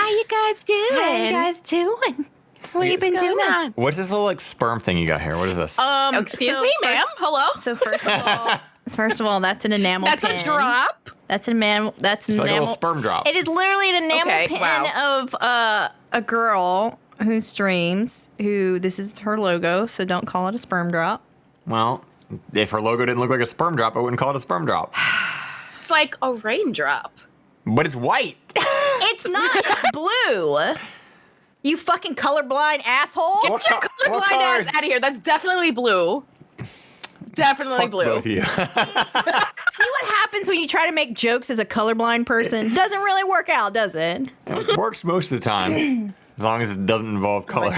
How you guys doing? What have you been doing? What's this little like sperm thing you got here? What is this? Excuse me, ma'am. Hello. So first of all, that's an enamel pin. That's a drop. That's an enamel. That's an It's like a enamel. little sperm drop. It is literally an enamel pin wow. of a girl who streams. Who this is her logo, so don't call it a sperm drop. Well, if her logo didn't look like a sperm drop, I wouldn't call it a sperm drop. It's like a raindrop. But it's white. It's not. It's blue. You fucking colorblind asshole. Get your colorblind ass out of here. That's definitely blue. Definitely Fuck blue. both of you. See what happens when you try to make jokes as a colorblind person? Doesn't really work out, does it? It works most of the time, as long as it doesn't involve color.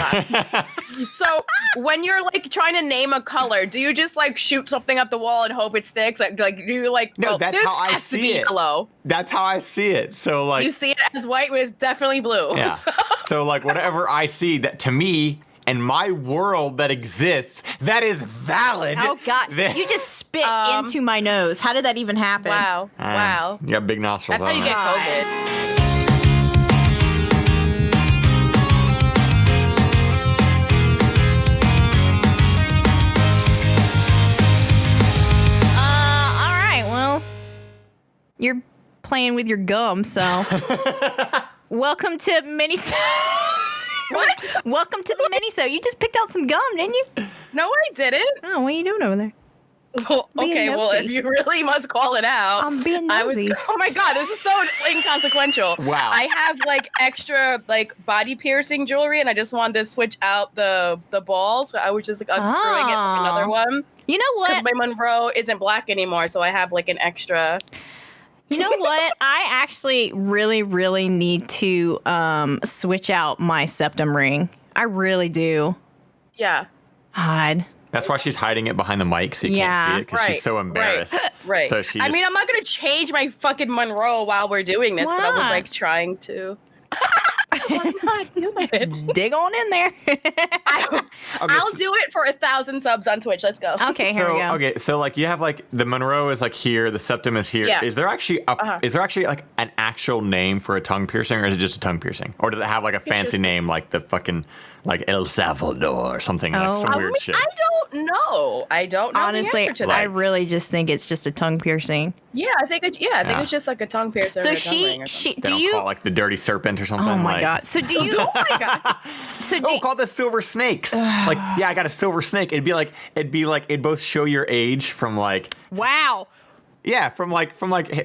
So when you're like trying to name a color, do you just like shoot something up the wall and hope it sticks? Like do you like? No, that's this how I has to see be it. yellow. That's how I see it. So like, You see it as white, but it's definitely blue. yeah. So like, whatever I see that to me and my world that exists, that is valid. Oh God! then- You just spit into my nose. How did that even happen? Wow. Wow. You got big nostrils. That's how you get COVID. All right. Well, you're playing with your gum, so welcome to Minisode. What? Welcome to the Minisode. You just picked out some gum, didn't you? No, I didn't. Oh, what are you doing over there? Well, Being okay, well, nosy. if you really must call it out. I'm being nosy. Oh my God, this is so inconsequential. Wow. I have like extra like body piercing jewelry, and I just wanted to switch out the ball, so I was just like unscrewing it from another one. You know Because what? my Monroe isn't black anymore, so I have like an extra. You know what? I actually really, really need to switch out my septum ring. I really do. Yeah. God. That's why she's hiding it behind the mic so you Yeah. can't see it because she's so embarrassed. Right. So she I just, mean, I'm not gonna change my fucking Monroe while we're doing this, but I was Why? like trying to. Why not do it? Dig on in there. I'll do it for 1,000 subs on Twitch. Let's go. Okay, here we go. Okay, so like you have like the Monroe is like here, the septum is here. Yeah. Is there actually like an actual name for a tongue piercing, or is it just a tongue piercing, or does it have like a fancy just- name like the fucking like El Salvador or something like some weird shit? I don't know. I don't know the Honestly, answer to I that. really just think it's just a tongue piercing. Yeah, I think it's just like a tongue piercer. So or a tongue ring or she They do don't you? call it like the dirty serpent or something. Oh my like, God! So do you? something. Oh my God. So do Oh, call it the silver snakes. Like, yeah, I got a silver snake. It'd both show your age from like, wow! yeah, from like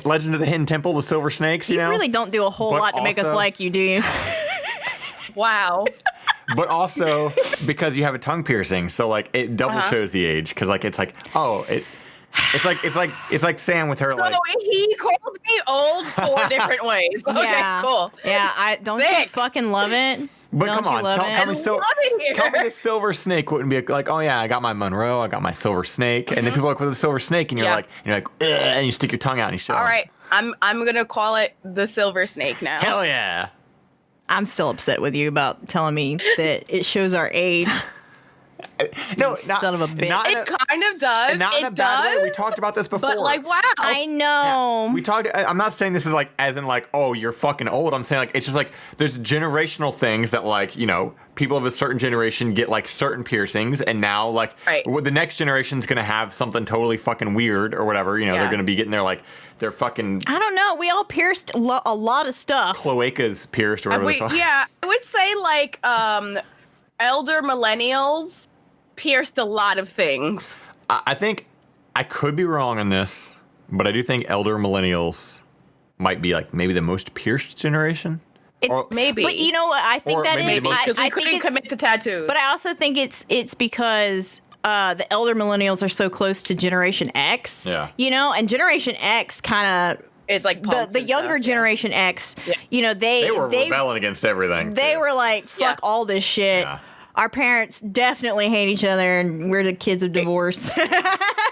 Legend of the Hidden Temple, the silver snakes. You know, really don't do a whole But lot to make us also- like you, do you? Wow. but also because you have a tongue piercing, so like it double shows the age because like it's like it's like Sam with her So like. he called me old 4 different ways. Okay, yeah. cool. Yeah, I don't you Sick. fucking love it. But Don't come you on, love tell it? me, Love it here. tell me the silver snake wouldn't be like, oh yeah, I got my Monroe, I got my silver snake, and then people look with the silver snake, and you're Yeah. like, ugh, and you stick your tongue out and you show. All them. right, I'm gonna call it the silver snake now. Hell yeah. I'm still upset with you about telling me that it shows our age. No, son of a bitch. Not in It kind of does. not in It a bad way. We does, talked about this before. But like, wow. I know. We talked. I'm not saying this is like as in like, oh, you're fucking old. I'm saying like it's just like there's generational things that like people of a certain generation get like certain piercings, and now like the next generation's gonna have something totally fucking weird or whatever. They're gonna be getting their fucking I don't know. We all pierced a lot of stuff. cloacas pierced or whatever. the fuck. Yeah, I would say like elder millennials pierced a lot of things. I think I could be wrong on this, but I do think elder millennials might be like maybe the most pierced generation. Maybe. But you know what? I think Or that maybe is. the most- Because we I think couldn't it's, commit to tattoos. But I also think it's because the elder millennials are so close to Generation X. Yeah. And Generation X kind of it's like the younger Generation X. Yeah. They were rebelling against everything. They too. were like, fuck all this shit. Yeah. Our parents definitely hate each other, and we're the kids of divorce.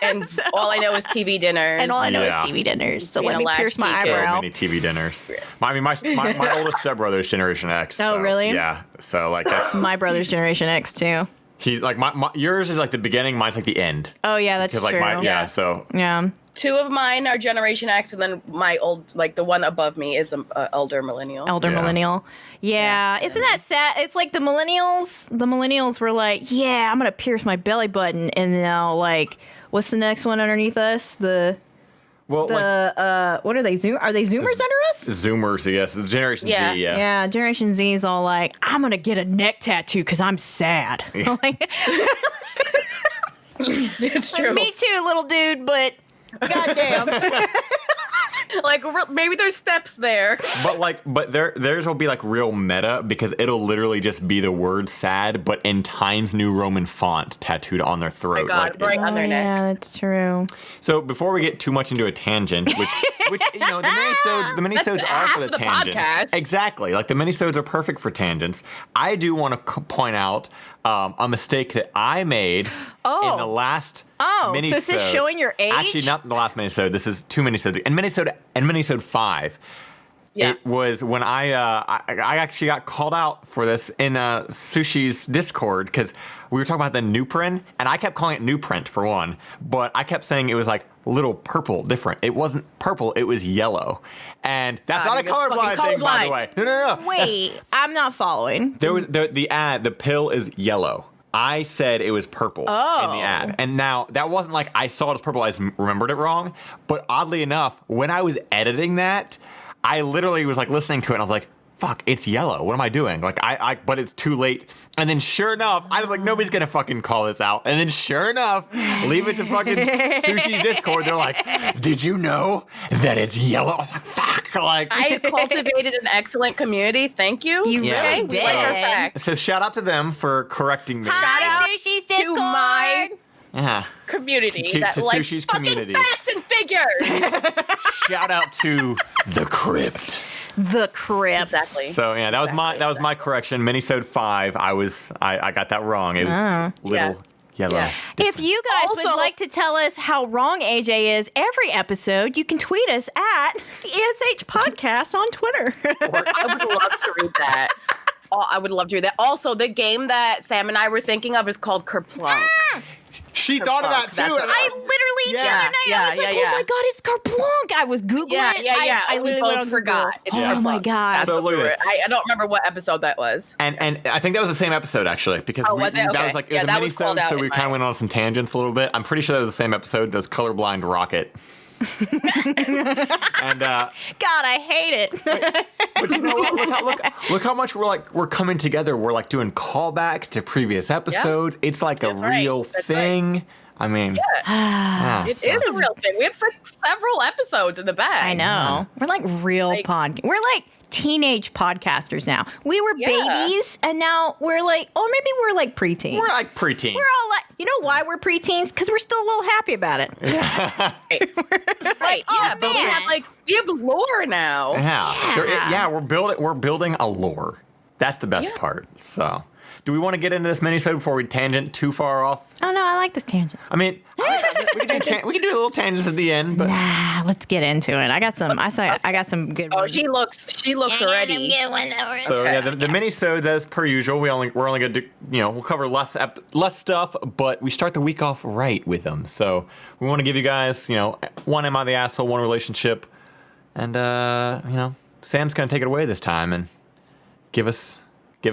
And all I know is TV dinners. And all I know Yeah. is TV dinners. So Being let a me latchkey pierce my kid. So eyebrow. many TV dinners. I mean, my oldest stepbrother is Generation X. Oh, so, really? Yeah. So like that's My brother's Generation X too. he's like yours is like the beginning, mine's like the end. Oh yeah, that's Because true. like so Yeah. 2 of mine are Generation X, and then my the one above me is an elder millennial. Millennial. Yeah. Isn't that sad? It's like the millennials were like, yeah, I'm going to pierce my belly button. And now, like, what's the next one underneath us? What are they? Are they Zoomers under us? Zoomers, yes. It's Generation Z, yeah. Yeah, Generation Z is all like, I'm going to get a neck tattoo because I'm sad. Yeah. It's true. Me too, little dude, but goddamn. Like, maybe there's steps there. But theirs will be like real meta because it'll literally just be the word sad, but in Times New Roman font tattooed on their throat. Oh my God, right on their neck. Yeah, that's true. So before we get too much into a tangent, which the minisodes are for the tangents. Podcast. Exactly. Like the minisodes are perfect for tangents. I do want to point out a mistake that I made in the last minisode. So is this showing your age? Actually, not the last minisode. This is 2 minisodes. And minisode 5. Yeah. It was when I actually got called out for this in Sushie's Discord because we were talking about the Newprint, and I kept calling it Newprint for one, but I kept saying it was like little purple different. It wasn't purple, it was yellow. And that's not a colorblind thing, by the way. No. Wait, I'm not following. There was the pill is yellow. I said it was purple in the ad. And now, that wasn't like I saw it as purple, I just remembered it wrong. But oddly enough, when I was editing that, I literally was like listening to it and I was like, fuck, it's yellow. What am I doing? Like, but it's too late. And then sure enough, I was like, nobody's going to fucking call this out. And then sure enough, leave it to fucking Sushi's Discord. They're like, did you know that it's yellow? I'm like, fuck. Like, I cultivated an excellent community. Thank you. You really did. Like our facts. So shout out to them for correcting me. Shout out Sushi's Discord. To my community to that likes Sushi's fucking community. facts and figures. Shout out to the Crypt. The Crypt. Exactly. So yeah, that was my correction. Minisode 5. I got that wrong. It was little yellow. Yeah. If you guys would Also- like to tell us how wrong AJ is every episode, you can tweet us at the ESH Podcast on Twitter. I would love to read that. Oh, I would love to read that. Also, the game that Sam and I were thinking of is called Kerplunk. She thought of that too. That's I literally the other night I was like, yeah. oh my God, it's Kerplunk. I was Googling it. I we literally both went on forgot. Google. It's Oh my Kerplunk. God. That's So what look at we were- this. I don't remember what episode that was. And I think that was the same episode actually because Oh, was it? that Okay. was like it Yeah, was that a was called minisode, out so in we kind of mine. went on some tangents a little bit. I'm pretty sure that was the same episode. That was Colorblind Rocket. And God, I hate it. but you know what? Look how much we're coming together. We're like doing callbacks to previous episodes. It's like That's a right. real That's thing. right. I mean, It is a real thing. We have like several episodes in the bag. I know. We're like real We're like teenage podcasters now. We were babies, and now we're like, maybe we're like preteens. we're like preteen. We're all like, you know why we're preteens? Because we're still a little happy about it. Right. oh, Yeah, but we man. have lore now. We're building a lore. That's the best part. So, do we want to get into this minisode before we tangent too far off? Oh no, I like this tangent. I mean, we can do a little tangents at the end, but Let's get into it. I got some good Oh, ones. she looks ready. so yeah, the minisodes as per usual. We're only gonna do we'll cover less stuff, but we start the week off right with them. So we want to give you guys one Am I the Asshole, one relationship, and Sam's gonna take it away this time and give us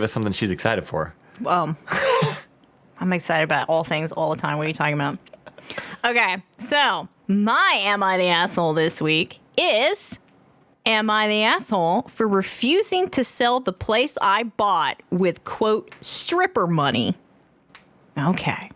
something she's excited for. I'm excited about all things all the time. What are you talking about? Okay, so my Am I the Asshole this week is, am I the asshole for refusing to sell the place I bought with, quote, stripper money? Okay.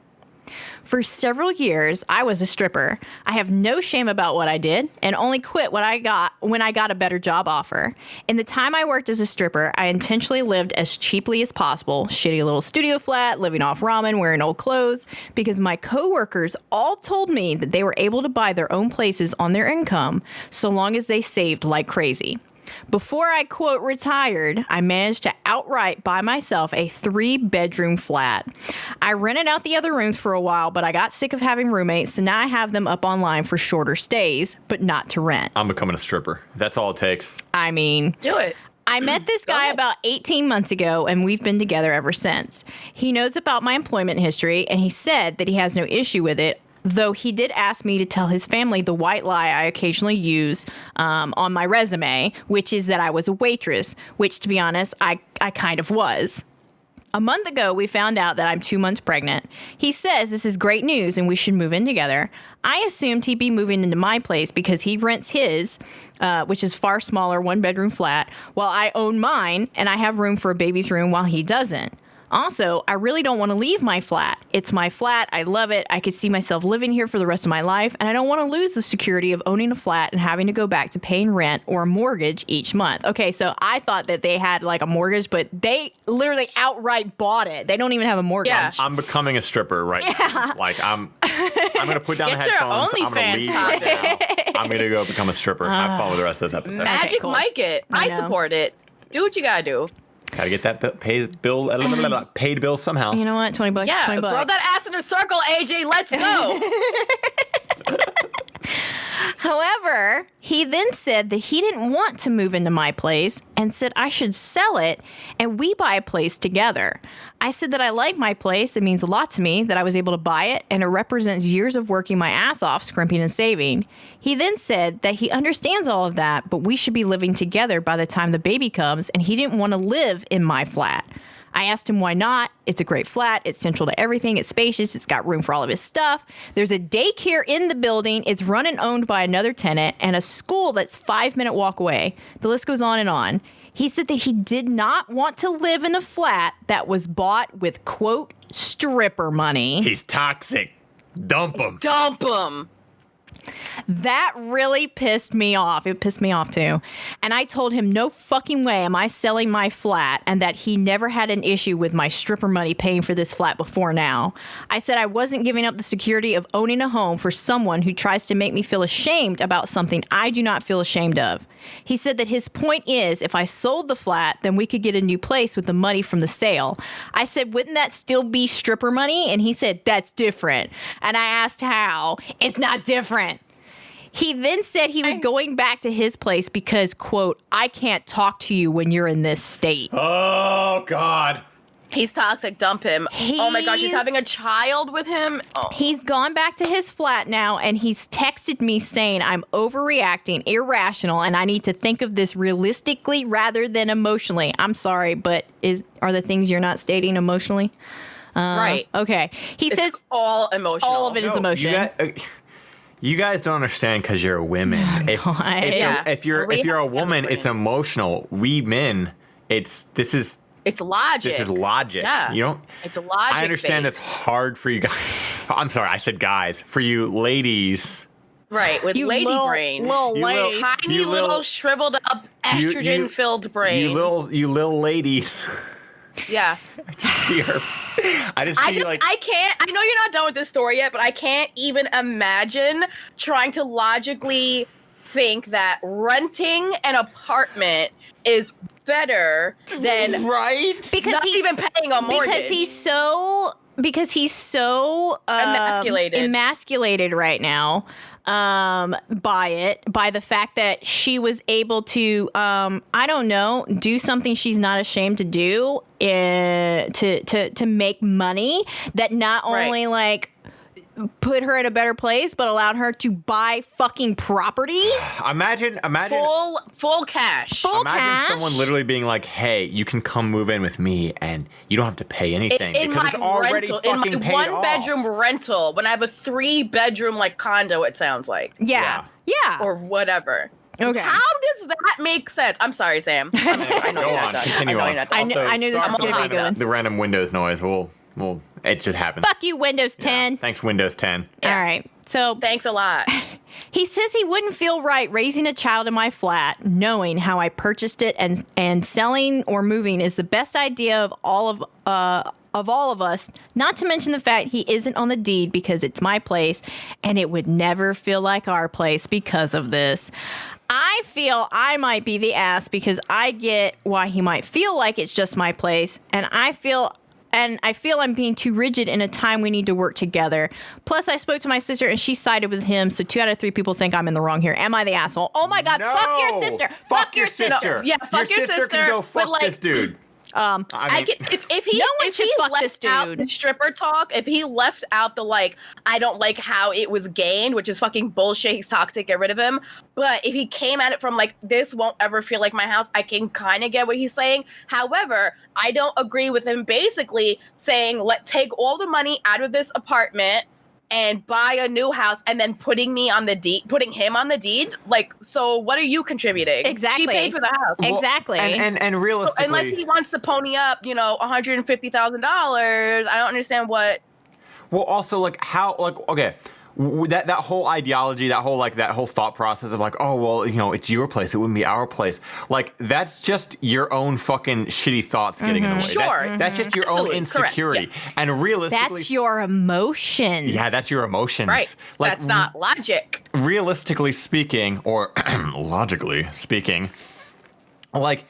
For several years, I was a stripper. I have no shame about what I did and only quit when I got a better job offer. In the time I worked as a stripper, I intentionally lived as cheaply as possible, shitty little studio flat, living off ramen, wearing old clothes, because my coworkers all told me that they were able to buy their own places on their income so long as they saved like crazy. Before I, quote, retired, I managed to outright buy myself a 3-bedroom flat. I rented out the other rooms for a while, but I got sick of having roommates, so now I have them up online for shorter stays, but not to rent. I'm becoming a stripper. That's all it takes. I mean, Do it. I met this guy about 18 months ago, and we've been together ever since. He knows about my employment history, and he said that he has no issue with it. though he did ask me to tell his family the white lie I occasionally use on my resume, which is that I was a waitress, which, to be honest, I kind of was. A month ago, we found out that I'm 2 months pregnant. He says this is great news and we should move in together. I assumed he'd be moving into my place because he rents his, which is far smaller, 1-bedroom flat, while I own mine and I have room for a baby's room while he doesn't. Also, I really don't want to leave my flat. It's my flat. I love it. I could see myself living here for the rest of my life, and I don't want to lose the security of owning a flat and having to go back to paying rent or a mortgage each month. Okay, so I thought that they had like a mortgage, but they literally outright bought it. They don't even have a mortgage. Yeah. I'm becoming a stripper right now. Like I'm gonna put down the Get your headphones. I'm gonna leave right now. I'm gonna go become a stripper. Have fun with the rest of this episode. Magic cool. Mike it. I support it. Do what you gotta do. Gotta get that paid bill somehow. You know what? $20. Yeah, $20. throw that ass in a circle, AJ. Let's go. However, he then said that he didn't want to move into my place and said I should sell it and we buy a place together. I said that I like my place. It means a lot to me that I was able to buy it and it represents years of working my ass off, scrimping and saving. He then said that he understands all of that, but we should be living together by the time the baby comes and he didn't want to live in my flat. I asked him why not. It's a great flat. It's central to everything. It's spacious. It's got room for all of his stuff. There's a daycare in the building. It's run and owned by another tenant and a school that's 5-minute walk away. The list goes on and on. He said that he did not want to live in a flat that was bought with, quote, stripper money. He's toxic. Dump him. Dump him. That really pissed me off. It pissed me off too. And I told him no fucking way am I selling my flat and that he never had an issue with my stripper money paying for this flat before now. I said I wasn't giving up the security of owning a home for someone who tries to make me feel ashamed about something I do not feel ashamed of. He said that his point is if I sold the flat, then we could get a new place with the money from the sale. I said, wouldn't that still be stripper money? And he said, that's different. And I asked how. It's not different. He then said he was going back to his place because, quote, I can't talk to you when you're in this state. Oh, God. He's toxic. Dump him. Oh, my gosh. He's having a child with him. Oh. He's gone back to his flat now, and he's texted me saying I'm overreacting, irrational, and I need to think of this realistically rather than emotionally. I'm sorry, but are the things you're not stating emotionally? Right. Okay. He says all emotional. All of it is emotion. You guys don't understand because you're women. If you're a woman, it's emotional. We men, it's logic. This is logic. Yeah. You don't. It's logic. I understand it's hard for you guys. I'm sorry, I said guys. For you ladies. Right, with you lady little, brains. Tiny little shriveled up estrogen-filled brains. You little ladies. Yeah. I just see her. I can't. I know you're not done with this story yet, but I can't even imagine trying to logically think that renting an apartment is better than because not even paying a mortgage. Because he's so emasculated right now by the fact that she was able to do something she's not ashamed to do to make money that not only like put her in a better place but allowed her to buy fucking property. Imagine full cash. Imagine someone literally being like, "Hey, you can come move in with me and you don't have to pay anything because it's already fucking paid off." In my 1-bedroom rental when I have a 3-bedroom like condo, it sounds like. Yeah. Or whatever. Okay. How does that make sense? I'm sorry, Sam. I know you're not done. Continue on. I knew this was going to be good. The random Windows noise will it just happens. Fuck you, Windows 10. Yeah. Thanks, Windows 10. Yeah. All right. So thanks a lot. He says he wouldn't feel right raising a child in my flat, knowing how I purchased it and selling or moving is the best idea of all of us, not to mention the fact he isn't on the deed because it's my place and it would never feel like our place because of this. I feel I might be the ass because I get why he might feel like it's just my place, and I feel I'm being too rigid in a time we need to work together. Plus, I spoke to my sister and she sided with him, so 2 out of 3 people think I'm in the wrong here. Am I the asshole? Oh my God, no. Fuck your sister. Fuck your sister. Yeah, fuck your sister. Can go fuck but this dude. I get, if he no one if should he fuck left this out dude. the stripper talk, if he left out the like, I don't like how it was gained, which is fucking bullshit. He's toxic. Get rid of him. But if he came at it from like, this won't ever feel like my house, I can kind of get what he's saying. However, I don't agree with him basically saying, take all the money out of this apartment and buy a new house, and then putting him on the deed. Like, so what are you contributing? Exactly. She paid for the house. Well, Exactly. And realistically, So unless he wants to pony up, $150,000, I don't understand what. Well, also, like, how, like, okay, that whole ideology, that whole thought process of like, oh, well, it's your place, it wouldn't be our place. Like, that's just your own fucking shitty thoughts getting in the way. Sure. That's just your Absolutely. own insecurity. Correct. Yeah. And realistically, That's your emotions. Yeah, that's your emotions. Right. Like, That's not logic. Realistically speaking, or logically speaking, like,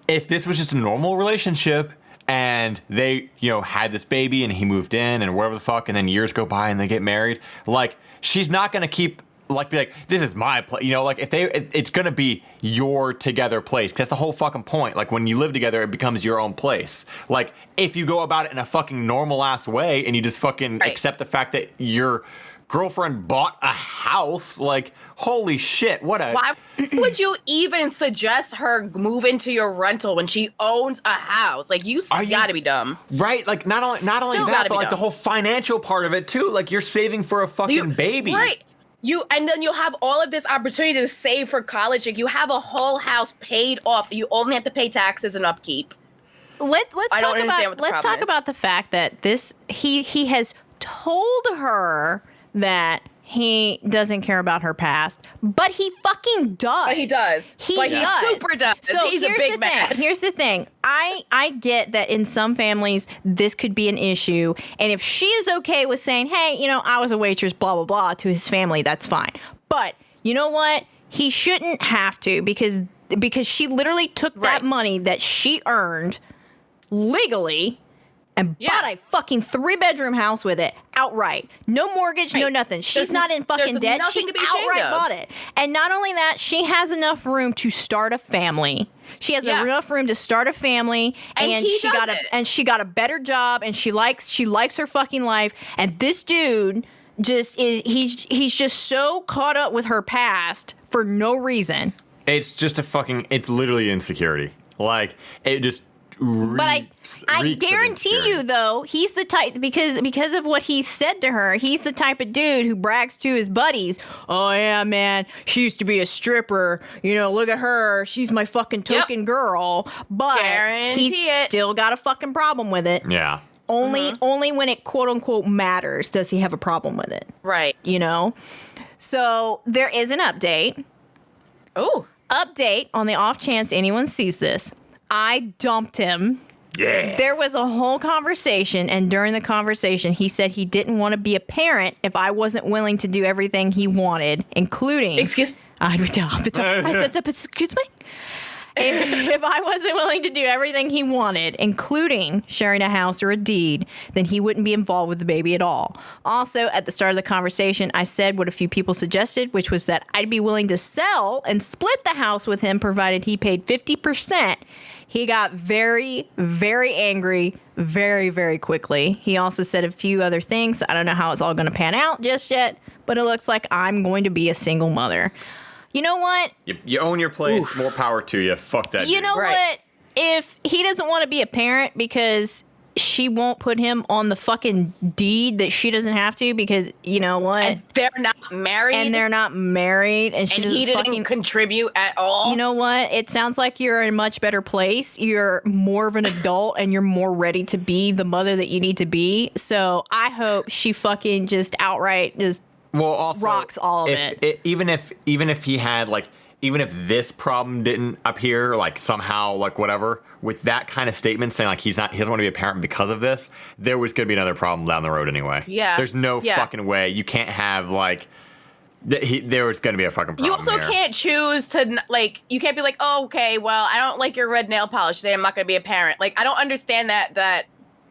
if this was just a normal relationship and they, had this baby and he moved in and whatever the fuck, and then years go by and they get married, like, she's not going to be like, this is my place, like, it's going to be your together place. 'Cause that's the whole fucking point. Like, when you live together, it becomes your own place. Like, if you go about it in a fucking normal ass way and you just fucking accept the fact that your girlfriend bought a house, like, holy shit, Why would you even suggest her move into your rental when she owns a house? Like, you gotta be dumb. Right? Like, not only that, but like the whole financial part of it too. Like, you're saving for a fucking baby. Right. And then you'll have all of this opportunity to save for college. Like, you have a whole house paid off. You only have to pay taxes and upkeep. Let's talk is. about the fact that he has told her that he doesn't care about her past, but he fucking does. But he does. He super does. So he's a big man. Here's the thing. I get that in some families this could be an issue, and if she is okay with saying, hey, I was a waitress, blah, blah, blah, to his family, that's fine. But you know what? He shouldn't have to, because she literally took that money that she earned legally and bought a fucking 3-bedroom house with it outright. No mortgage, no nothing. She's not in fucking debt. She outright bought it. And not only that, she has enough room to start a family. She has enough room to start a family, and she got a better job, and she likes her fucking life. And this dude he's just so caught up with her past for no reason. It's just it's literally insecurity. Like, it just But I guarantee you, though, he's the type, because of what he said to her, he's the type of dude who brags to his buddies, oh yeah, man, she used to be a stripper, look at her, she's my fucking token girl, but he's still got a fucking problem with it. Yeah. Only when it quote unquote matters does he have a problem with it. Right. So there is an update. Oh. Update on the off chance anyone sees this. I dumped him. Yeah. There was a whole conversation, and during the conversation, he said he didn't want to be a parent if I wasn't willing to do everything he wanted, including... Excuse me? Excuse me? If I wasn't willing to do everything he wanted, including sharing a house or a deed, then he wouldn't be involved with the baby at all. Also, at the start of the conversation, I said what a few people suggested, which was that I'd be willing to sell and split the house with him provided he paid 50%. He got very, very angry very, very quickly. He also said a few other things. I don't know how it's all going to pan out just yet, but it looks like I'm going to be a single mother. You know what? You own your place. Oof. More power to you. Fuck that. You know what? If he doesn't want to be a parent because she won't put him on the fucking deed that she doesn't have to, because you know what? And they're not married. And he didn't contribute at all. You know what? It sounds like you're in a much better place. You're more of an adult and you're more ready to be the mother that you need to be. So I hope she fucking just outright just also, rocks all of it. Even if he had even if this problem didn't appear, somehow, whatever, with that kind of statement saying he doesn't want to be a parent because of this, there was going to be another problem down the road anyway. Yeah. There's no fucking way. You can't have there was going to be a fucking problem. You also can't choose to you can't be like, oh, okay, well, I don't like your red nail polish today, I'm not going to be a parent. I don't understand that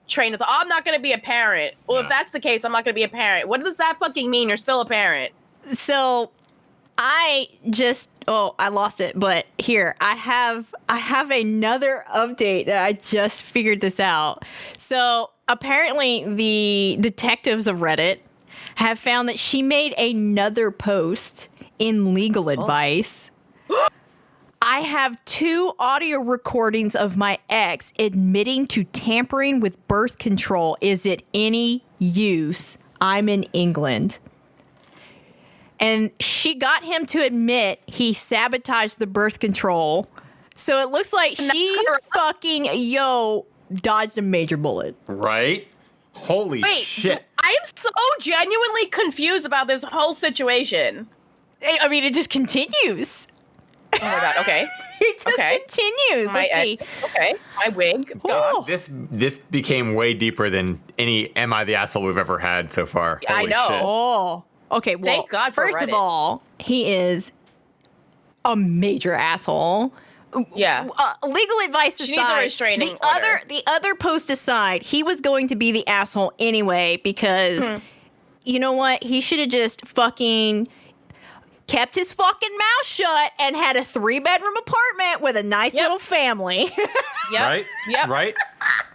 train of thought. Oh, I'm not going to be a parent. Well, if that's the case, I'm not going to be a parent. What does that fucking mean? You're still a parent. So I lost it, but here I have another update that I just figured this out. So apparently the detectives of Reddit have found that she made another post in legal advice. I have 2 audio recordings of my ex admitting to tampering with birth control. Is it any use? I'm in England. And she got him to admit he sabotaged the birth control. So it looks like she fucking, dodged a major bullet. Right? Holy shit. I am so genuinely confused about this whole situation. I mean, it just continues. Oh my god, okay. It just continues. Let's see. Okay, my wig. It's gone. This became way deeper than any Am I the Asshole we've ever had so far. I Holy know. shit. Oh. Okay, well, thank God for first Reddit. of all, he is a major asshole. Yeah. Legal advice aside, She needs a restraining order. the other post aside, he was going to be the asshole anyway because you know what? He should have just fucking kept his fucking mouth shut and had a 3-bedroom apartment with a nice little family. Yep. Right? Yep. Right?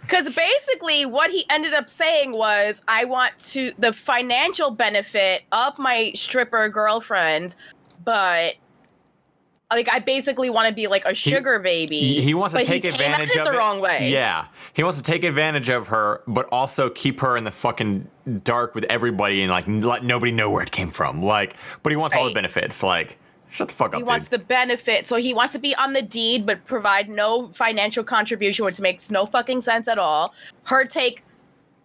Because basically what he ended up saying was, I want the financial benefit of my stripper girlfriend, but like I basically want to be like a sugar baby. He wants to take advantage of it the wrong way. Yeah. He wants to take advantage of her, but also keep her in the fucking dark with everybody and like let nobody know where it came from. Like, but he wants all the benefits. Like, shut the fuck up, He wants the benefit. So he wants to be on the deed, but provide no financial contribution, which makes no fucking sense at all.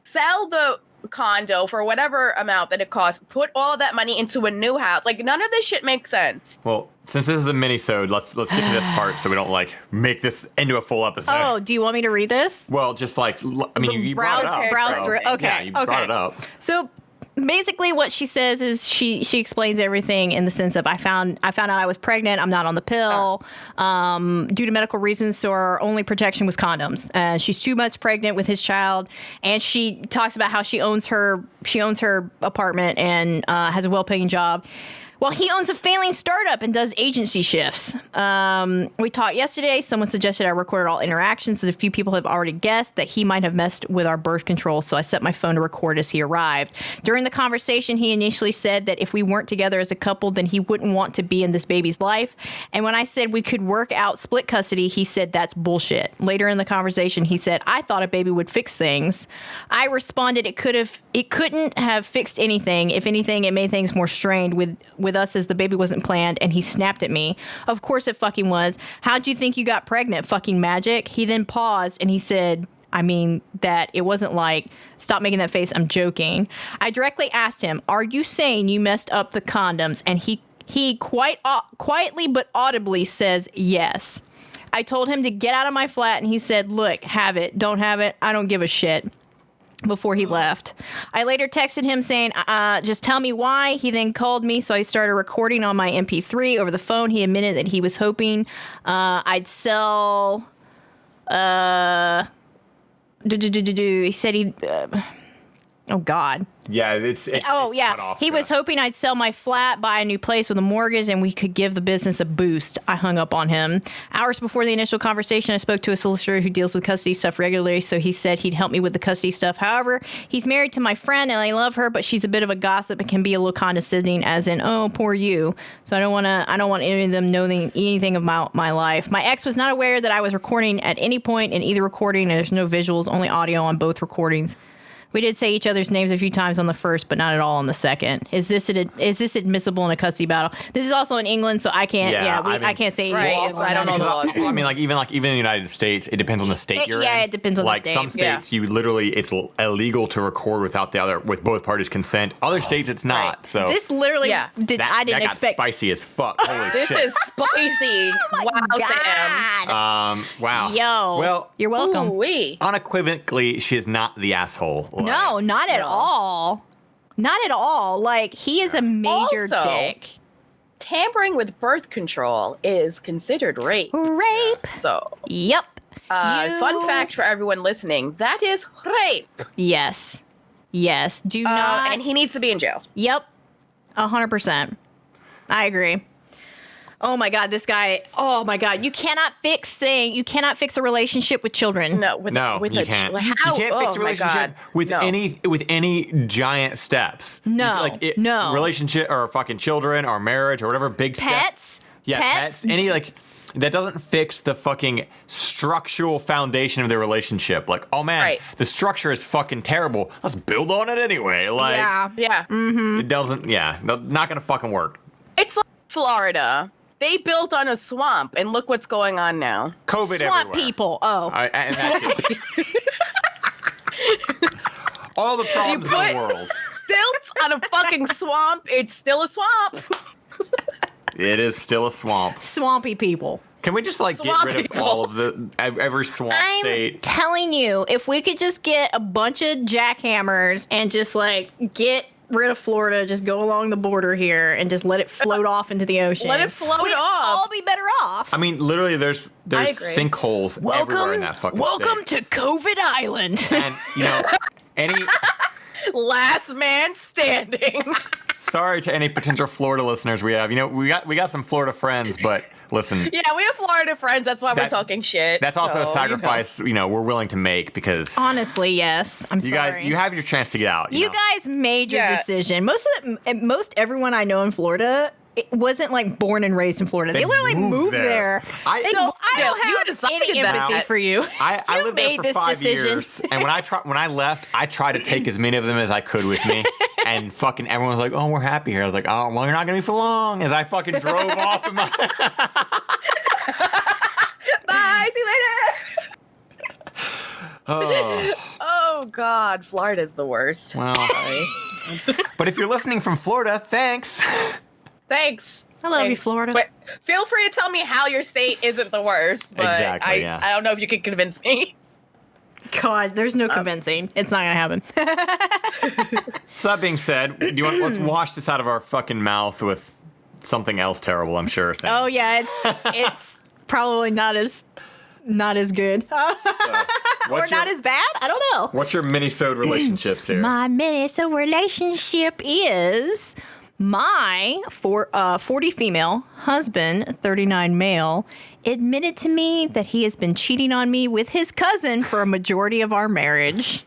Sell the condo for whatever amount that it costs, put all of that money into a new house. Like, none of this shit makes sense. Well, since this is a mini-sode, let's get to this part so we don't like make this into a full episode. Oh, do you want me to read this? Well, just like, I mean, you brought it up. Browse so, through. Okay. Yeah, you brought it up. So basically what she says is she explains everything in the sense of I found out I was pregnant. I'm not on the pill due to medical reasons. So our only protection was condoms. She's 2 months pregnant with his child, and she talks about how she owns her apartment and has a well-paying job. Well, he owns a failing startup and does agency shifts. We talked yesterday. Someone suggested I recorded all interactions, as a few people have already guessed that he might have messed with our birth control, so I set my phone to record as he arrived. During the conversation, he initially said that if we weren't together as a couple, then he wouldn't want to be in this baby's life. And when I said we could work out split custody, he said that's bullshit. Later in the conversation, he said, I thought a baby would fix things. I responded it couldn't have fixed anything. If anything, it made things more strained with us as the baby wasn't planned, and he snapped at me. Of course it fucking was. How'd you think you got pregnant? Fucking magic? He then paused and he said, I mean, that it wasn't like, stop making that face, I'm joking. I directly asked him, are you saying you messed up the condoms? And he quietly but audibly says yes. I told him to get out of my flat, and he said, look, have it, don't have it, I don't give a shit. Before he left, I later texted him saying, just tell me why. He then called me, so I started recording on my MP3 over the phone. He admitted that he was hoping I'd sell. He said he'd. Oh God. Yeah, it's cut off, He was hoping I'd sell my flat, buy a new place with a mortgage, and we could give the business a boost. I hung up on him. Hours before the initial conversation, I spoke to a solicitor who deals with custody stuff regularly, so he said he'd help me with the custody stuff. However, he's married to my friend, and I love her, but she's a bit of a gossip and can be a little condescending, as in, oh, poor you. So I don't want any of them knowing anything about my life. My ex was not aware that I was recording at any point in either recording, and there's no visuals, only audio on both recordings. We did say each other's names a few times on the first, but not at all on the second. Is this admissible in a custody battle? This is also in England, so I can't. I can't say anything. I don't know the laws. I mean, even in the United States, it depends on the state you're in. Yeah, it depends on the state. Like some states, you literally it's illegal to record with both parties' consent. Other states, it's not. Right. So this literally, I didn't got expect. Spicy as fuck. Holy this shit! This is spicy. Wow, Sam. Wow. Yo. Well, you're welcome. Ooh-wee. Unequivocally, she is not the asshole. Like, no, not at all. Not at all. Like, he is a major dick. Tampering with birth control is considered rape. Rape. So. Yep. Fun fact for everyone listening: that is rape. Yes. Do not. And he needs to be in jail. Yep. 100%. I agree. Oh my God, this guy. Oh my God, you cannot fix a relationship with children. No, you can't. How? You can't fix a Oh my relationship God. with No. any giant steps. No, no. Relationship or fucking children or marriage or whatever big Pets? steps. Yeah, pets. Any that doesn't fix the fucking structural foundation of their relationship. Like, oh man, the structure is fucking terrible. Let's build on it anyway. Like, yeah. It doesn't. Yeah, not gonna fucking work. It's like Florida. They built on a swamp, and look what's going on now. COVID Swamp everywhere. people. Oh. And that's it. All the problems in the world. Built on a fucking swamp. It's still a swamp. It is still a swamp. Swampy people. Can we just get rid of all of every swamp state? I'm telling you, if we could just get a bunch of jackhammers and just get rid of Florida, just go along the border here and just let it float off into the ocean. Let it float We'd off. all be better off. I mean, literally, there's sinkholes everywhere in that fucking Welcome state. to COVID Island. And any. Last man standing. Sorry to any potential Florida listeners we have. We got some Florida friends, but listen. Yeah, we have Florida friends. That's why we're talking shit. That's also a sacrifice, we're willing to make because honestly, yes. I'm sorry. You guys, you have your chance to get out. You guys made your decision. Most everyone I know in Florida wasn't born and raised in Florida. They literally moved there. I don't have any empathy for you. I lived there for 5 years, and when I left, I tried to take as many of them as I could with me. And fucking everyone was like, "Oh, we're happy here." I was like, "Oh, well, you're not gonna be for long." As I fucking drove off in my bye, see you later. Oh God, Florida's the worst. Well, but if you're listening from Florida, thanks. Thanks. I love you, Florida. But feel free to tell me how your state isn't the worst. But exactly, I don't know if you can convince me. God, there's no convincing. It's not gonna happen. So that being said, let's wash this out of our fucking mouth with something else terrible, I'm sure. Sam. Oh yeah, it's probably not as good. Or not as bad? I don't know. What's your Minisode relationships here? My Minisode relationship is my 40 female husband, 39 male, admitted to me that he has been cheating on me with his cousin for a majority of our marriage.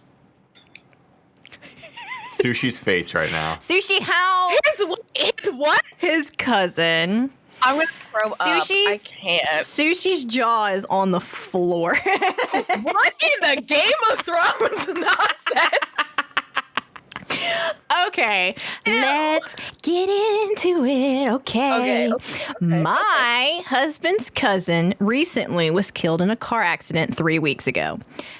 Sushie's face right now. Sushie, how? His what? His cousin. I'm gonna throw up. I can't. Sushie's jaw is on the floor. What in the Game of Thrones nonsense? Okay, let's get into it. Okay. My husband's cousin recently was killed in a car accident 3 weeks ago.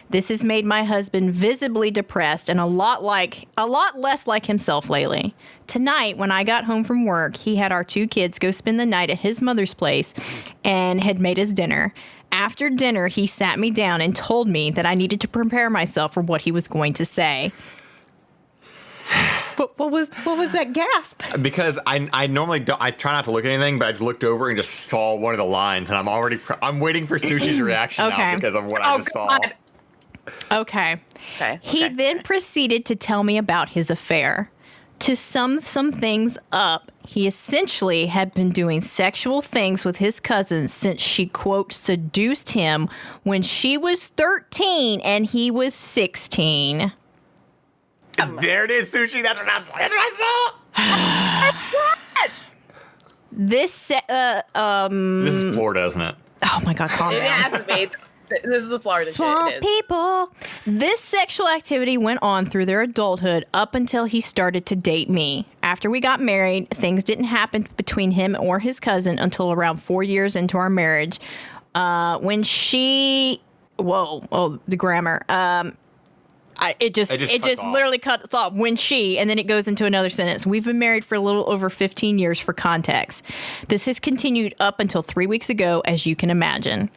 This has made my husband visibly depressed and a lot less like himself lately. Tonight, when I got home from work, he had our 2 kids go spend the night at his mother's place and had made us dinner. After dinner, he sat me down and told me that I needed to prepare myself for what he was going to say. What was that gasp? Because I normally don't, I try not to look at anything, but I just looked over and just saw one of the lines, and I'm waiting for Sushie's reaction now because of what I just saw. Okay. He then proceeded to tell me about his affair. To sum some things up, he essentially had been doing sexual things with his cousin since she, quote, seduced him when she was 13 and he was 16. There it is, Sushie. That's what I saw. This is Florida, isn't it? Oh my God, calm down. It has to be. This is a Florida Swamp shit. People. This sexual activity went on through their adulthood up until he started to date me. After we got married, things didn't happen between him or his cousin until around 4 years into our marriage. When she, the grammar. It just literally cuts off when she, and then it goes into another sentence. We've been married for a little over 15 years for context. This has continued up until 3 weeks ago, as you can imagine.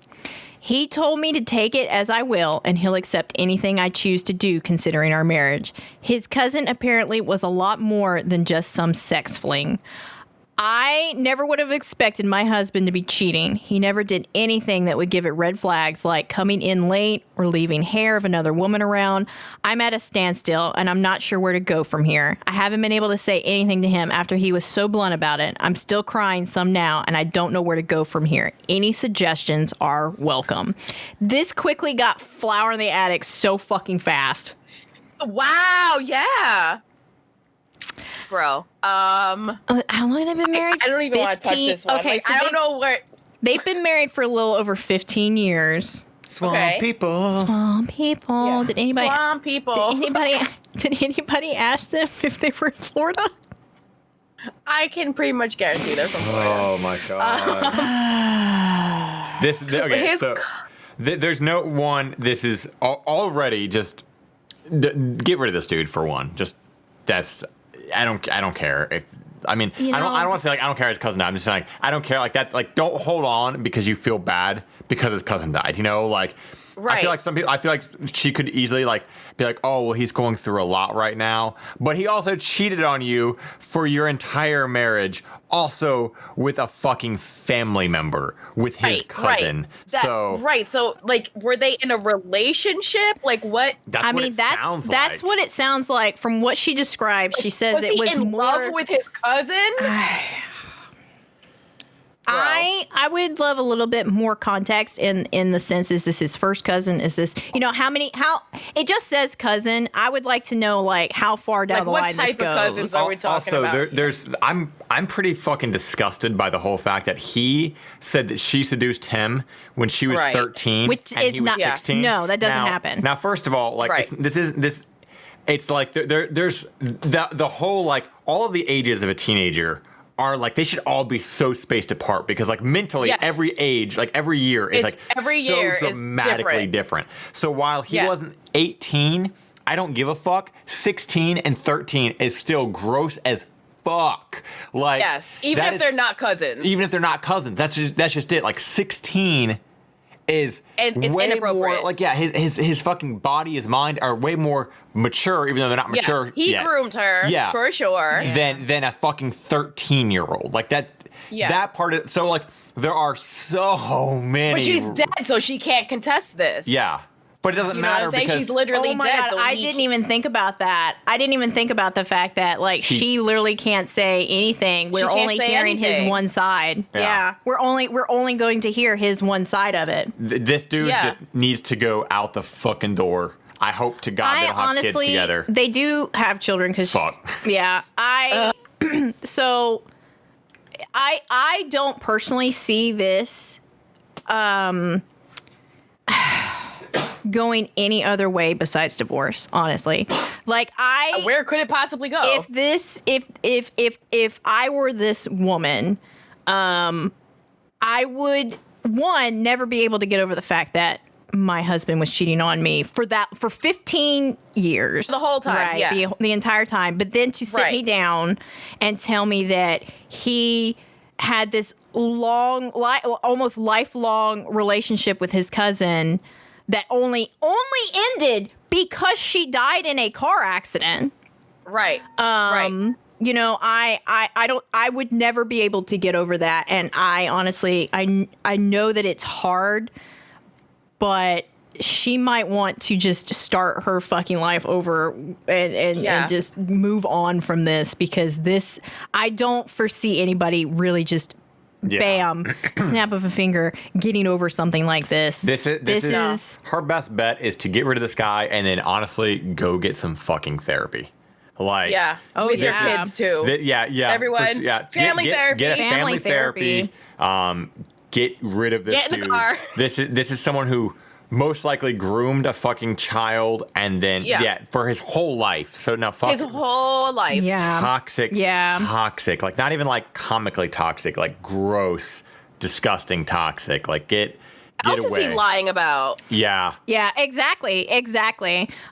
He told me to take it as I will, and he'll accept anything I choose to do considering our marriage. His cousin apparently was a lot more than just some sex fling. I never would have expected my husband to be cheating. He never did anything that would give it red flags, like coming in late or leaving hair of another woman around. I'm at a standstill, and I'm not sure where to go from here. I haven't been able to say anything to him after he was so blunt about it. I'm still crying some now, and I don't know where to go from here. Any suggestions are welcome. This quickly got flower in the attic so fucking fast. Wow, yeah. Bro, how long have they been married? I don't even want to touch this one. Okay, like, so I don't know where. They've been married for a little over 15 years. Swamp people. Swamp people. Yeah. Did anybody? Swamp people. Did anybody ask them if they were in Florida? I can pretty much guarantee they're from Florida. Oh my god. There's no one. This is already just get rid of this dude for one. Just that's. I don't care if. I mean, I don't want to say like I don't care his cousin died. I'm just saying like I don't care like that. Like don't hold on because you feel bad because his cousin died. You know, like right. I feel like she could easily like be like, oh well, he's going through a lot right now, but he also cheated on you for your entire marriage, also with a fucking family member with his cousin. Right. So like, were they in a relationship? Like what? That's what it sounds like from what she described. She says it was in love with his cousin. I would love a little bit more context in the sense, is this his first cousin? Is this, how it just says cousin. I would like to know like how far down the line this goes. What type of cousins are we talking about? I'm pretty fucking disgusted by the whole fact that he said that she seduced him when she was 13 which and is he was 16. No, that doesn't happen. Now, first of all, like it's like there's the whole like all of the ages of a teenager are like they should all be so spaced apart because like mentally every age like every year is like every so year dramatically is different. So while he wasn't 18, I don't give a fuck. 16 and 13 is still gross as fuck. Like even if they're not cousins. Even if they're not cousins, that's just it. Like 16 is and it's way inappropriate. More like his fucking body, his mind are way more mature, even though they're not mature. He groomed her for sure. Than a fucking 13-year-old. Like that part of so like there are so many. But she's dead, so she can't contest this. Yeah. But it doesn't matter because she's literally dead. God, so I didn't even think about that. I didn't even think about the fact that like she literally can't say anything. We're only hearing his one side. Yeah. We're only going to hear his one side of it. This dude just needs to go out the fucking door. I hope to God they don't have kids together. They do have children because fuck. Yeah. So I don't personally see this going any other way besides divorce, honestly. Like where could it possibly go? If I were this woman, I would never be able to get over the fact that my husband was cheating on me for 15 years. The whole time, right? The entire time. But then to sit me down and tell me that he had this long, almost lifelong relationship with his cousin that only ended because she died in a car accident. Right. I would never be able to get over that. And I honestly, I know that it's hard, but she might want to just start her fucking life over and just move on from this, because I don't foresee anybody really just bam, snap of a finger, getting over something like this. This is her best bet is to get rid of this guy and then honestly go get some fucking therapy. Like with your kids too. Everyone, family therapy. Get a family therapy. Get rid of this dude. Get in the car. This is someone who most likely groomed a fucking child and then for his whole life. So now fuck his whole life. Toxic. Like not even like comically toxic, like gross, disgusting toxic. Like get else is he lying about? Yeah. Yeah, exactly.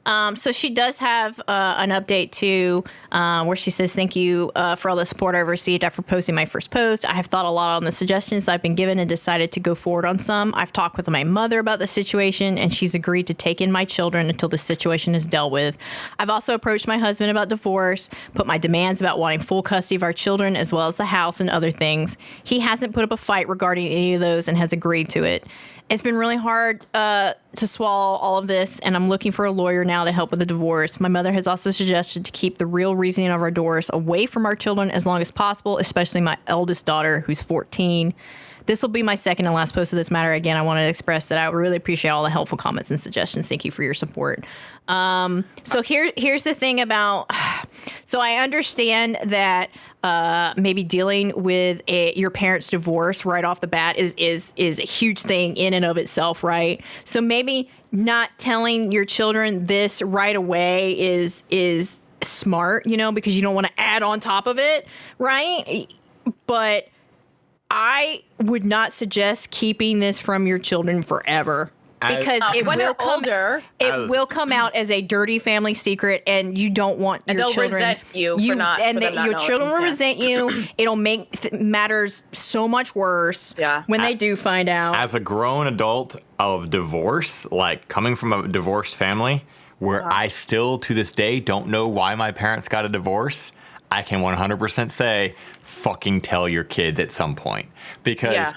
So she does have an update too, where she says, "Thank you for all the support I've received after posting my first post. I have thought a lot on the suggestions I've been given and decided to go forward on some. I've talked with my mother about the situation, and she's agreed to take in my children until the situation is dealt with. I've also approached my husband about divorce, put my demands about wanting full custody of our children as well as the house and other things. He hasn't put up a fight regarding any of those and has agreed to it. It's been really hard to swallow all of this, and I'm looking for a lawyer now to help with the divorce. My mother has also suggested to keep the real reasoning of our divorce away from our children as long as possible, especially my eldest daughter, who's 14. This will be my second and last post of this matter. Again, I want to express that I really appreciate all the helpful comments and suggestions. Thank you for your support." So here's the thing about. So I understand that maybe dealing with your parents' divorce right off the bat is a huge thing in and of itself, right? So maybe not telling your children this right away is smart, because you don't want to add on top of it, right? But I would not suggest keeping this from your children forever. Because when they're older, it will come out as a dirty family secret, and you don't want your children. Resent you for not. And for not your children will resent you. It'll make matters so much worse. When they do find out. As a grown adult of divorce, like coming from a divorced family, where I still to this day don't know why my parents got a divorce, I can 100% say, fucking tell your kids at some point, because.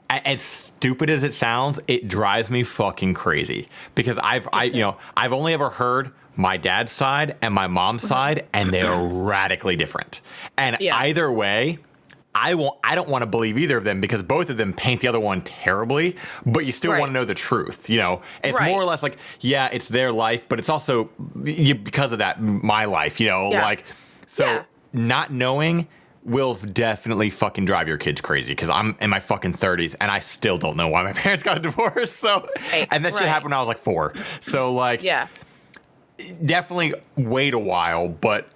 As stupid as it sounds, it drives me fucking crazy, because I've only ever heard my dad's side and my mom's side, and they are radically different. And either way, I don't want to believe either of them, because both of them paint the other one terribly, but you still want to know the truth. It's more or less like, it's their life, but it's also because of that, my life, not knowing will definitely fucking drive your kids crazy, because I'm in my fucking 30s and I still don't know why my parents got a divorce. So, and that shit happened when I was like 4. So definitely wait a while, but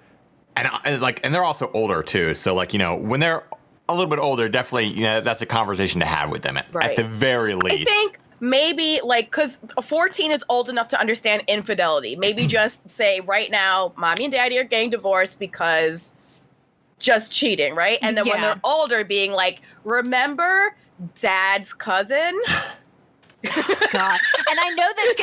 and they're also older too. So when they're a little bit older, definitely that's a conversation to have with them at the very least. I think maybe because 14 is old enough to understand infidelity. Maybe just say right now, mommy and daddy are getting divorced because. Just cheating, right? And then when they're older, being like, remember dad's cousin? God. And I know that's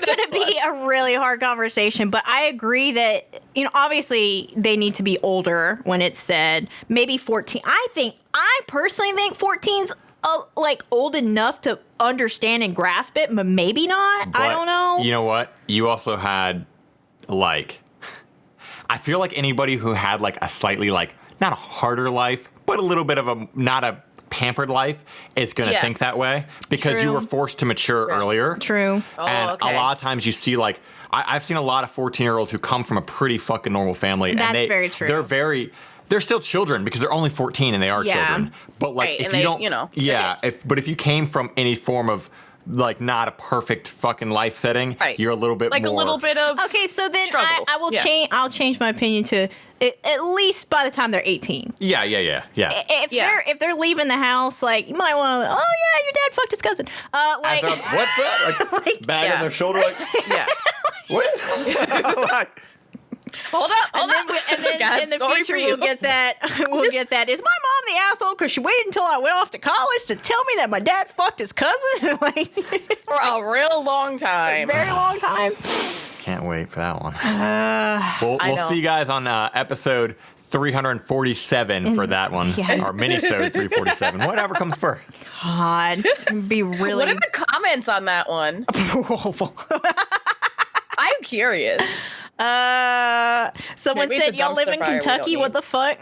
gonna be a really hard conversation, but I agree that obviously they need to be older when it's said. Maybe 14. I personally think 14's old enough to understand and grasp it, but maybe not. But I don't know. You know what? You also had I feel like anybody who had a slightly not a harder life, but a little bit of not a pampered life is going to think that way, because you were forced to mature earlier. True. And a lot of times you see I've seen a lot of 14-year-olds who come from a pretty fucking normal family. That's very true. They're still children, because they're only 14 and they are children. But if you don't, if you came from any form of not a perfect fucking life setting, you're a little bit more. A little bit of okay, so then struggles. I will change. I'll change my opinion to at least by the time they're 18. Yeah. If they're leaving the house, you might want to. Oh yeah, your dad fucked his cousin. What's that? Bag on their shoulder. What? Hold up. And then in the future we'll get that. Get that. Is my mom the asshole because she waited until I went off to college to tell me that my dad fucked his cousin? For a real long time. A very long time. Can't wait for that one. We'll see you guys on episode 347 for that one. Or Minisode 347. Whatever comes first. God. Be really. What are the comments on that one? I'm curious. Someone said y'all live in Kentucky. What the fuck?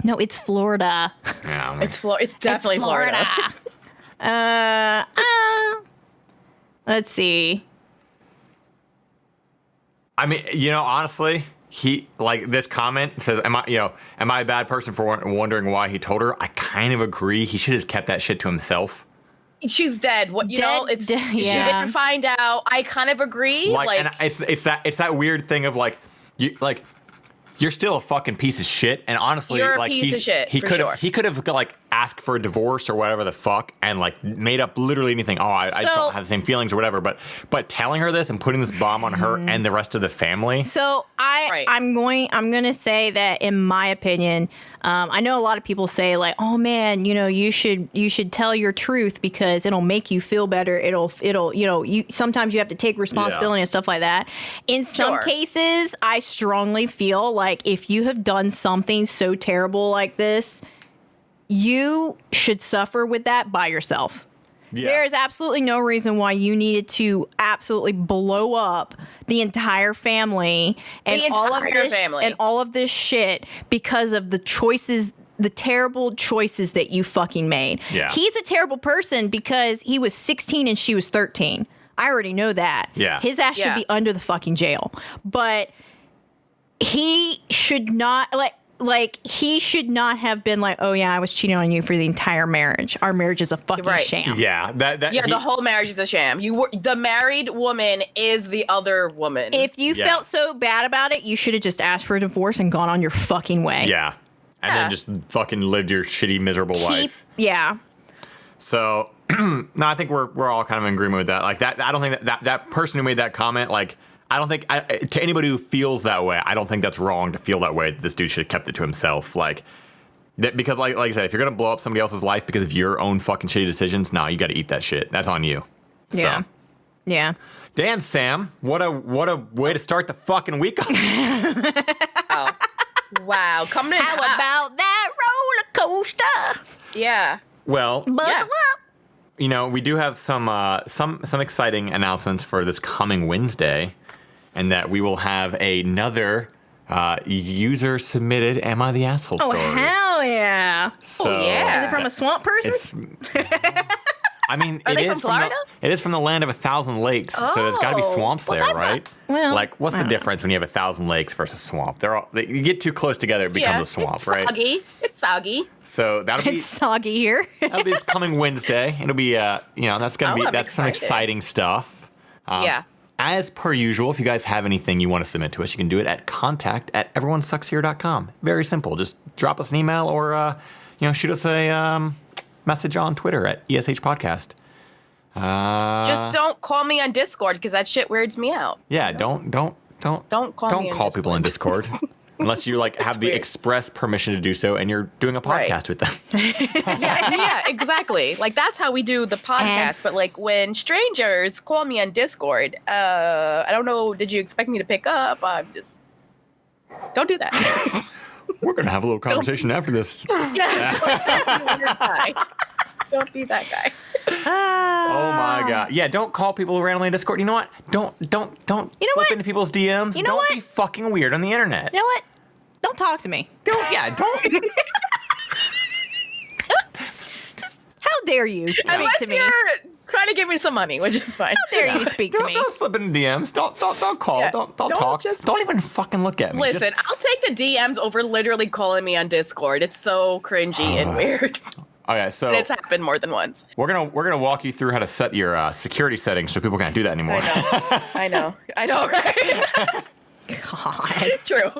No, it's Florida. Yeah, it's definitely Florida. Let's see. I mean, honestly, he this comment says, "Am I a bad person for wondering why he told her?" I kind of agree. He should have kept that shit to himself. She's dead. She didn't find out. I kind of agree. And it's that weird thing of you're still a fucking piece of shit. And honestly, you're a piece of shit. He could have ask for a divorce or whatever the fuck and like made up literally anything. Oh, I just don't have the same feelings or whatever. But telling her this and putting this bomb on her and the rest of the family. So I'm going to say that in my opinion, I know a lot of people say like, oh man, you should tell your truth because it'll make you feel better. It'll sometimes you have to take responsibility and stuff like that. In some cases, I strongly feel like if you have done something so terrible like this, you should suffer with that by yourself. Yeah. There is absolutely no reason why you needed to absolutely blow up the entire family and all of this shit because of the choices, the terrible choices that you fucking made. Yeah. He's a terrible person because he was 16 and she was 13. I already know that. Yeah. His ass should be under the fucking jail. But he should not he should not have been like, oh yeah, I was cheating on you for the entire marriage. Our marriage is a fucking sham. Yeah, the whole marriage is a sham. The married woman is the other woman. If you felt so bad about it, you should have just asked for a divorce and gone on your fucking way. Yeah, and then just fucking lived your shitty, miserable life. Yeah. So, no, I think we're all kind of in agreement with that. Like that, I don't think that person who made that comment, like. I don't think, to anybody who feels that way, I don't think that's wrong to feel that way. This dude should have kept it to himself. Like, because like I said, if you're going to blow up somebody else's life because of your own fucking shitty decisions, nah, you got to eat that shit. That's on you. Yeah. So. Yeah. Damn, Sam. What a way to start the fucking week. Oh. Wow. Coming in. How about that roller coaster? Yeah. Well. Buckle up. We do have some exciting announcements for this coming Wednesday. And that we will have another user-submitted "Am I the Asshole" story. Oh, hell yeah. So, Is it from a swamp person? I mean, Are they from Florida? It is from the land of 1,000 lakes, so there's got to be swamps there, right? Like, what's the difference when you have 1,000 lakes versus swamp? You get too close together, it becomes a swamp, it's right? Soggy. It's soggy. So that'll be it's soggy here. That'll be this coming Wednesday. It'll be that's some exciting stuff. Yeah. As per usual, if you guys have anything you want to submit to us, you can do it at contact@everyonesuckshere.com. Very simple. Just drop us an email or, shoot us a message on Twitter at ESH Podcast. Just don't call me on Discord because that shit weirds me out. Yeah, don't call people on Discord. Unless you have the express permission to do so and you're doing a podcast with them. yeah, exactly. Like that's how we do the podcast. But like when strangers call me on Discord, I don't know, did you expect me to pick up? I'm just don't do that. We're gonna have a little conversation after this. Yeah, don't be that guy. Oh my god. Yeah, don't call people randomly on Discord. You know what? Don't slip into people's DMs. Don't be fucking weird on the internet. You know what? Don't talk to me. Don't. How dare you speak Unless to me? you're trying to give me some money, which is fine. How dare you speak to me? Don't slip into DMs. Don't call. Yeah, Don't talk. Don't even fucking look at me. Listen, I'll take the DMs over literally calling me on Discord. It's so cringy and weird. Okay, so it's happened more than once. We're gonna walk you through how to set your security settings so people can't do that anymore. I know, right? God. True.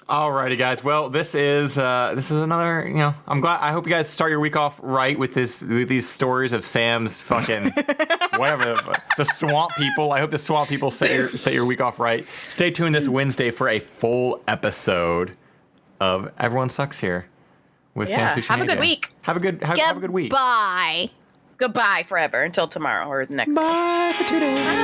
Alrighty, guys. Well, this is another. I hope you guys start your week off right with these stories of Sam's fucking whatever the swamp people. I hope the swamp people set your week off right. Stay tuned this Wednesday for a full episode of Everyone Sucks Here with Sam, Sushie, have and a good AJ. week. Have a good week. Bye. Goodbye forever until tomorrow or the next day. Bye for today.